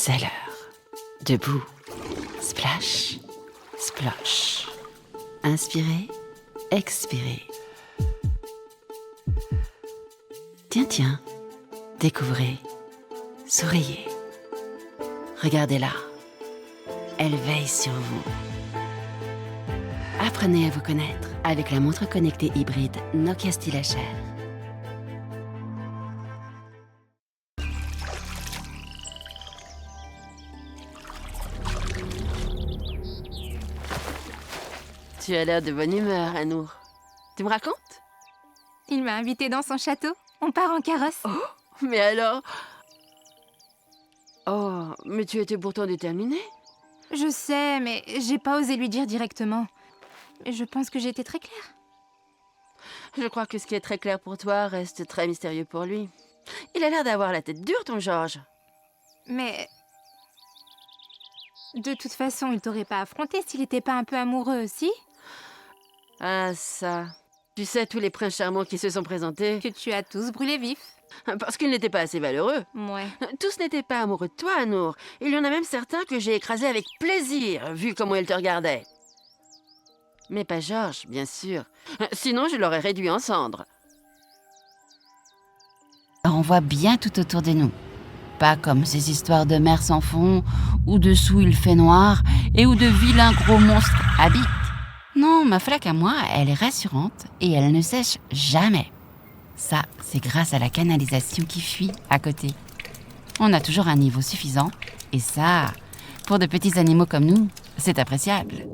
C'est l'heure. Debout. Splash. Splosh. Inspirez. Expirez. Tiens. Découvrez. Souriez. Regardez-la. Elle veille sur vous. Apprenez à vous connaître avec la montre connectée hybride Nokia StyleHR. Tu as l'air de bonne humeur, Anour. Tu me racontes? Il m'a invité dans son château. On part en carrosse. Oh, mais alors... Oh, mais tu étais pourtant déterminée. Je sais, mais j'ai pas osé lui dire directement. Je pense que j'ai été très claire. Je crois que ce qui est très clair pour toi reste très mystérieux pour lui. Il a l'air d'avoir la tête dure, ton Georges. Mais... de toute façon, il t'aurait pas affronté s'il était pas un peu amoureux aussi. Ah, ça... Tu sais, tous les princes charmants qui se sont présentés... Que tu as tous brûlé vif. Parce qu'ils n'étaient pas assez valeureux. Ouais. Tous n'étaient pas amoureux de toi, Anour. Il y en a même certains que j'ai écrasés avec plaisir, vu comment ils te regardaient. Mais pas Georges, bien sûr. Sinon, je l'aurais réduit en cendres. On voit bien tout autour de nous. Pas comme ces histoires de mer sans fond, où dessous il fait noir, et où de vilains gros monstres habitent. Non, ma flaque à moi, elle est rassurante, et elle ne sèche jamais. Ça, c'est grâce à la canalisation qui fuit à côté. On a toujours un niveau suffisant, et ça, pour de petits animaux comme nous, c'est appréciable.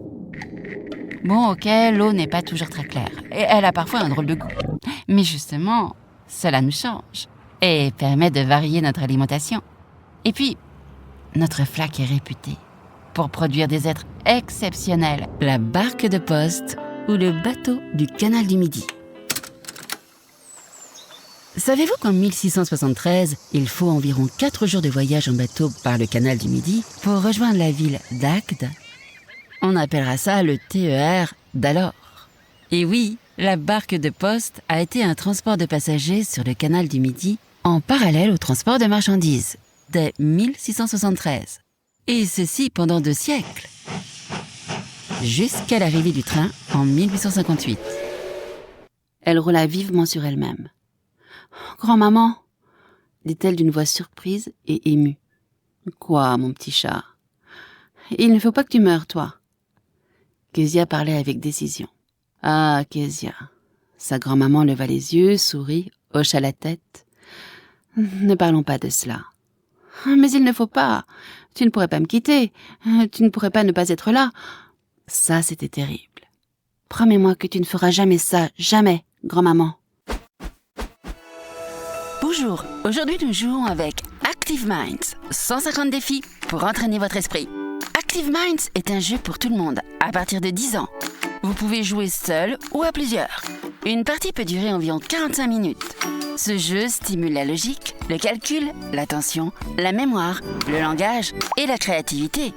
Bon, ok, l'eau n'est pas toujours très claire, et elle a parfois un drôle de goût. Mais justement, cela nous change, et permet de varier notre alimentation. Et puis, notre flaque est réputée pour produire des êtres exceptionnels. La barque de poste ou le bateau du canal du Midi. Savez-vous qu'en 1673, il faut environ 4 jours de voyage en bateau par le canal du Midi pour rejoindre la ville d'Agde? On appellera ça le TER d'alors. Et oui, la barque de poste a été un transport de passagers sur le canal du Midi en parallèle au transport de marchandises dès 1673. Et ceci pendant 2 siècles. Jusqu'à l'arrivée du train en 1858. Elle roula vivement sur elle-même. « Grand-maman » dit-elle d'une voix surprise et émue. « Quoi, mon petit chat? Il ne faut pas que tu meures, toi. » Kezia parlait avec décision. « Ah, Kezia » Sa grand-maman leva les yeux, sourit, hocha la tête. « Ne parlons pas de cela. »« Mais il ne faut pas. Tu ne pourrais pas me quitter. Tu ne pourrais pas ne pas être là. » Ça, c'était terrible. « Promets-moi que tu ne feras jamais ça, jamais, grand-maman. » Bonjour, aujourd'hui nous jouons avec Active Minds, 150 défis pour entraîner votre esprit. Active Minds est un jeu pour tout le monde, à partir de 10 ans. Vous pouvez jouer seul ou à plusieurs. Une partie peut durer environ 45 minutes. Ce jeu stimule la logique, le calcul, l'attention, la mémoire, le langage et la créativité.